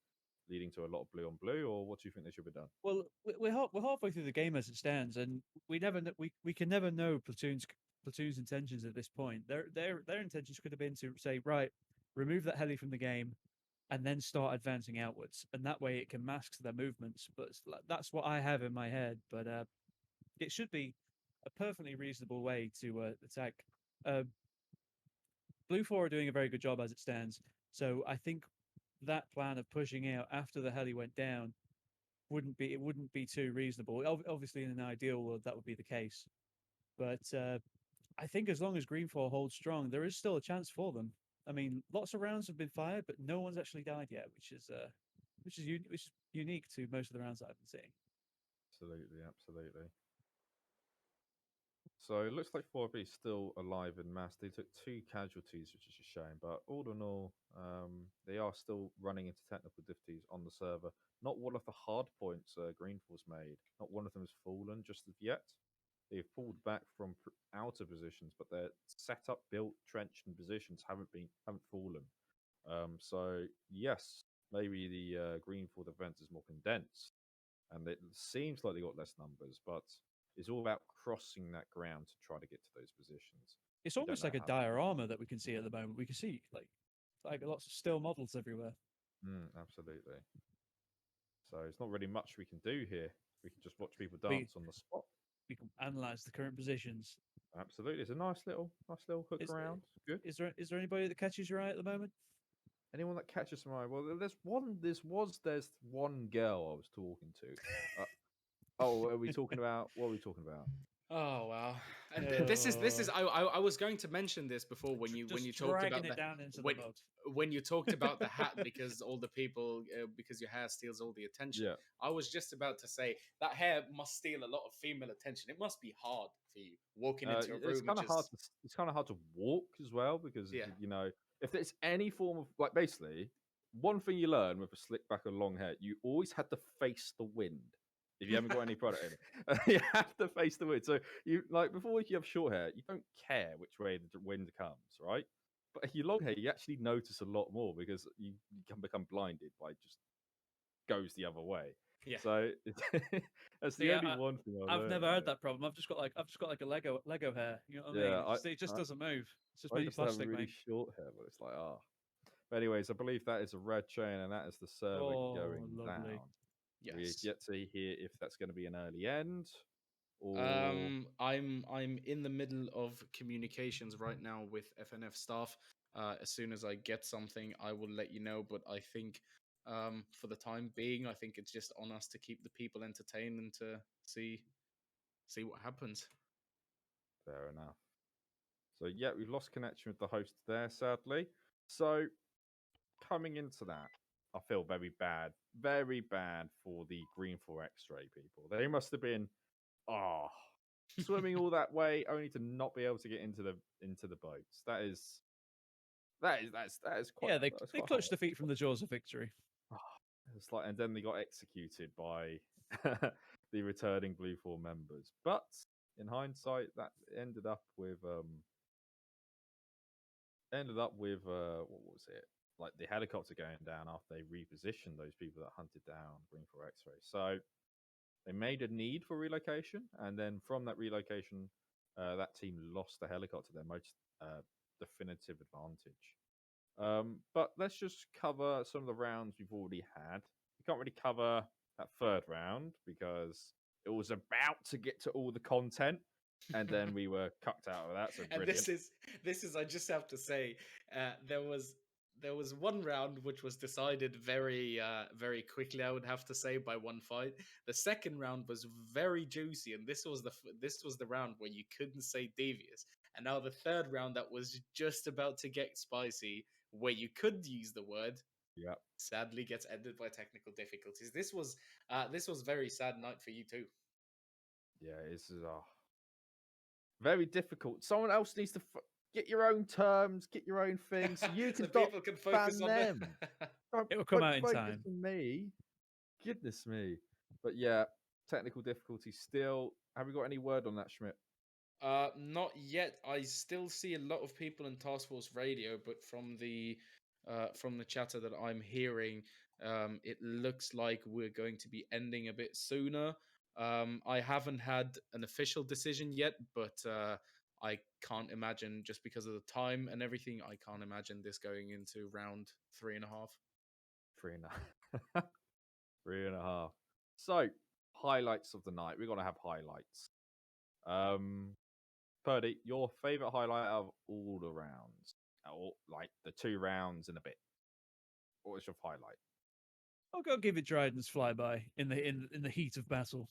leading to a lot of blue on blue? Or what do you think they should have done? Well, we're halfway through the game as it stands, and we can never know platoon's intentions at this point. Their intentions could have been to say, right, remove that heli from the game, and then start advancing outwards, and that way it can mask their movements. But that's what I have in my head. But it should be a perfectly reasonable way to attack. Blue 4 are doing a very good job as it stands. So I think that plan of pushing out after the heli went down wouldn't be too reasonable. Obviously, in an ideal world, that would be the case. But I think as long as Green 4 holds strong, there is still a chance for them. I mean, lots of rounds have been fired, but no one's actually died yet, which is unique to most of the rounds that I've been seeing. Absolutely, absolutely. So it looks like 4B is still alive in mass. They took 2 casualties, which is a shame. But all in all, they are still running into technical difficulties on the server. Not one of the hard points Greenfall's made. Not one of them has fallen just as yet. They've pulled back from outer positions, but their setup, built, trenched, and positions haven't fallen. So yes, maybe the Greenfall defense is more condensed, and it seems like they got less numbers, but it's all about crossing that ground to try to get to those positions. It's We don't almost know like a how. dire armor that we can see at the moment. We can see like lots of still models everywhere. Absolutely. So it's not really much we can do here. We can just watch people We- dance on the spot. We can analyze the current positions. Absolutely, it's a nice little hook Is- around. Good. Is there anybody that catches your eye at the moment? Anyone that catches my eye? Well, there's one girl I was talking to. What are we talking about? Oh wow! And this is I was going to mention this before when you talked about it down into when, the mud. when you talked about the hat because all the people because your hair steals all the attention. Yeah. I was just about to say that hair must steal a lot of female attention. It must be hard for you walking into a room. It's kind of hard. It's kind of hard to walk as well because if there's any form of basically one thing you learn with a slick back and long hair, you always had to face the wind. If you haven't got any product in, you have to face the wind. So you before you have short hair, you don't care which way the wind comes, right? But if you long hair, you actually notice a lot more because you can become blinded by just goes the other way. Yeah. So that's the only one thing I've never had that problem. I've just got like a Lego hair. You know what I mean? It just doesn't move. It's just I made of used to have plastic, really mate. short hair, but it's like But anyways, I believe that is a red chain, and that is the server going lovely. down. Yes. We've yet to hear if that's going to be an early end, or I'm in the middle of communications right now with FNF staff. As soon as I get something, I will let you know. But I think, for the time being, I think it's just on us to keep the people entertained and to see what happens. fair enough. So yeah, we've lost connection with the host there, sadly. So coming into that, I feel very bad for the Green 4 X-ray people. They must have been swimming all that way only to not be able to get into the boats. That is quite. Yeah, they quite clutched hard. defeat from the jaws of victory. It's like, and then they got executed by the returning Blue 4 members. But in hindsight, that ended up with what was it? like the helicopter going down after they repositioned those people that hunted down Green 4 X-ray. So they made a need for relocation, and then from that relocation, that team lost the helicopter, their most definitive advantage. But let's just cover some of the rounds we've already had. We can't really cover that third round because it was about to get to all the content, and then we were cucked out of that. So And brilliant. this is I just have to say, there was one round which was decided very very quickly, I would have to say, by one fight. The second round was very juicy, and this was the round where you couldn't say devious. And now the third round that was just about to get spicy, where you could use the word, Yeah. sadly gets ended by technical difficulties. This was very sad night for you too. Yeah, it's very difficult. Someone else needs to get your own terms, get your own things. So you can so stop people can focus ban on them. It will come out in focus time. on me. Goodness me. But yeah, technical difficulties still. Have we got any word on that, Schmidt? Not yet. I still see a lot of people in Task Force Radio, but from the chatter that I'm hearing, it looks like we're going to be ending a bit sooner. I haven't had an official decision yet, but I can't imagine, just because of the time and everything, I can't imagine this going into round 3.5. 3.5. 3.5. So, highlights of the night. We're gonna have highlights. Purdy, your favorite highlight of all the rounds, or like the 2 rounds and a bit. What was your highlight? I'll go give it Dryden's flyby in the heat of battle.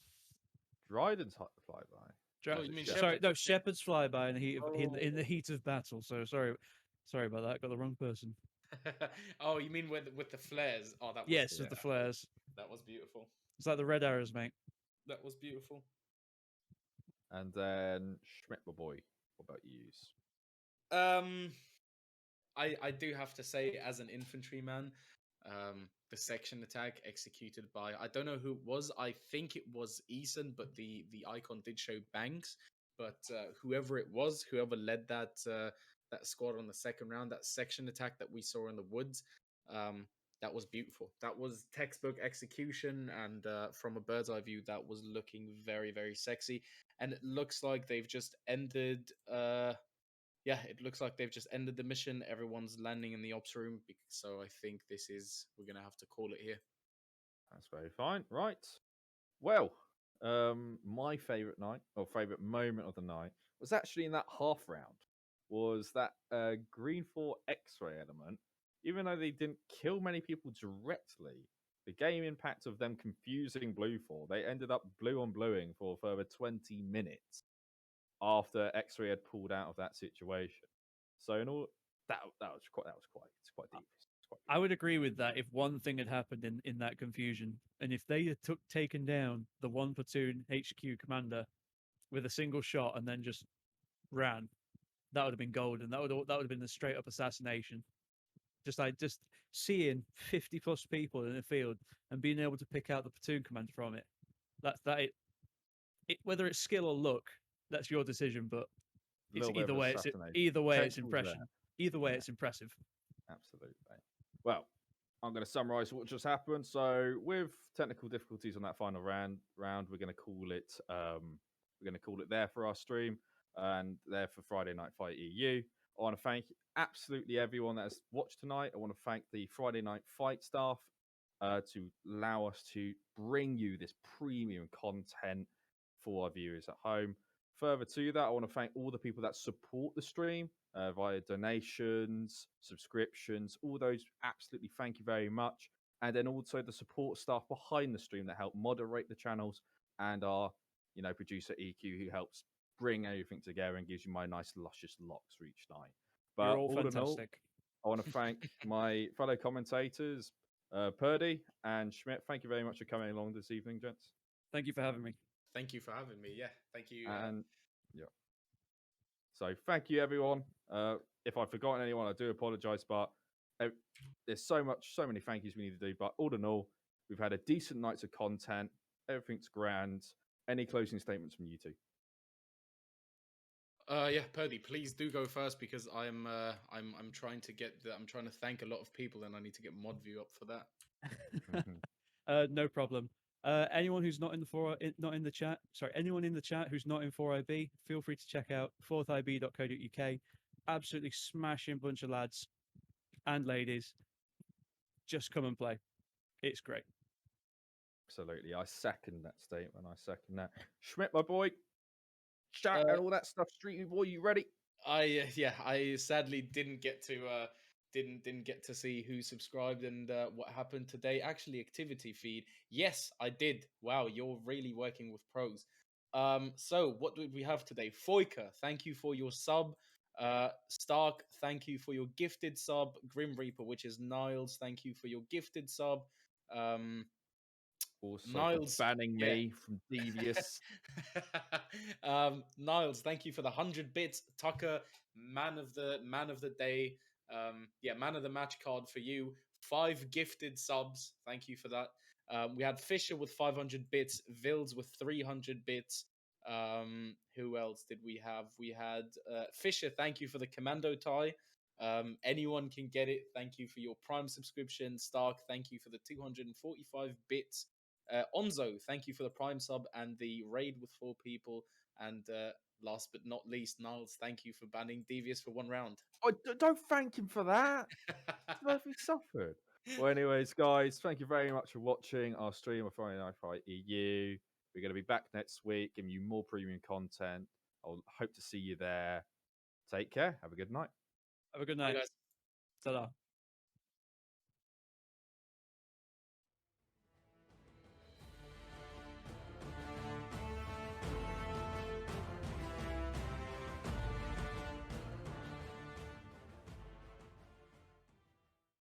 Dryden's flyby. Oh, you mean Sorry, Shepard? no, Shepard's flyby in the heat of in the Oh. heat of battle. So sorry about that. Got the wrong person. Oh, you mean with the flares? Oh, that was Yes, with the flares. That was beautiful. It's like the red arrows, mate. That was beautiful. And then Schmidt, my boy. What about you? I do have to say, as an infantryman, the section attack executed by, I don't know who it was. I think it was Eason, but the icon did show Banks. But whoever it was, whoever led that that squad on the second round, that section attack that we saw in the woods, that was beautiful. That was textbook execution, and from a bird's eye view, that was looking very, very sexy. And it looks like they've just ended. It looks like they've just ended the mission. Everyone's landing in the ops room, so I think we're gonna have to call it here. That's very fine. Right. Well, my favorite night or favorite moment of the night was actually in that half round. Was that Green 4 X-ray element? Even though they didn't kill many people directly, the game impact of them confusing Blue 4, they ended up blue on bluing for a further 20 minutes after X-ray had pulled out of that situation. So in all, that was quite deep. I would agree with that if one thing had happened in that confusion, and if they had taken down the 1 platoon HQ commander with a single shot and then just ran, that would have been golden. That would have been the straight up assassination. Just seeing 50 plus people in the field and being able to pick out the platoon commander from it. Whether it's skill or luck, that's your decision. But either way, it's impression. Either way, it's impressive. Absolutely. Well, I'm going to summarize what just happened. So, with technical difficulties on that final round, we're going to call it. We're going to call it there for our stream and there for Friday Night Fight EU. I want to thank absolutely everyone that has watched tonight. I want to thank the Friday Night Fight staff to allow us to bring you this premium content for our viewers at home. Further to that, I want to thank all the people that support the stream via donations, subscriptions, all those. Absolutely, thank you very much. And then also the support staff behind the stream that help moderate the channels, and our, producer EQ, who helps bring everything together and gives you my nice luscious locks for each night. But you're all fantastic. I want to thank my fellow commentators, Purdy and Schmidt. Thank you very much for coming along this evening, gents. Thank you for having me. Thank you for having me. Yeah, thank you. And yeah. So thank you, everyone. If I've forgotten anyone, I do apologize, but there's so many thank yous we need to do. But all in all, we've had a decent night of content. Everything's grand. Any closing statements from you two? Yeah, Purdy, please do go first because I'm trying to I'm trying to thank a lot of people and I need to get mod view up for that. No problem. Anyone who's not in not in the chat, sorry, anyone in the chat who's not in 4IB, feel free to check out fourthib.co.uk. Absolutely smashing bunch of lads and ladies. Just come and play. It's great. Absolutely. I second that statement. I second that. Schmidt, my boy. Chat and all that stuff. Street boy, you ready? I sadly didn't get to see who subscribed and what happened today. Actually, activity feed. Yes, I did. Wow, you're really working with pros. So what did we have today? Foika, thank you for your sub. Stark, thank you for your gifted sub. Grim Reaper, which is Niles, thank you for your gifted sub. Also Niles, for banning me from Devious. Niles, thank you for the 100 bits. Tucker, man of the day. Man of the match card for you. 5 gifted subs. Thank you for that. We had Fisher with 500 bits. Vils with 300 bits. Who else did we have? We had Fisher. Thank you for the commando tie. Anyone can get it. Thank you for your Prime subscription. Stark, thank you for the 245 bits. Onzo, thank you for the Prime sub and the raid with 4 people. And last but not least, Niles, thank you for banning Devious for 1 round. Oh, don't thank him for that. He suffered. Well, anyways, guys, thank you very much for watching our stream of Friday Night Fight EU. We're going to be back next week, giving you more premium content. I'll hope to see you there. Take care. Have a good night. Have a good night. Bye, guys. Ta-da.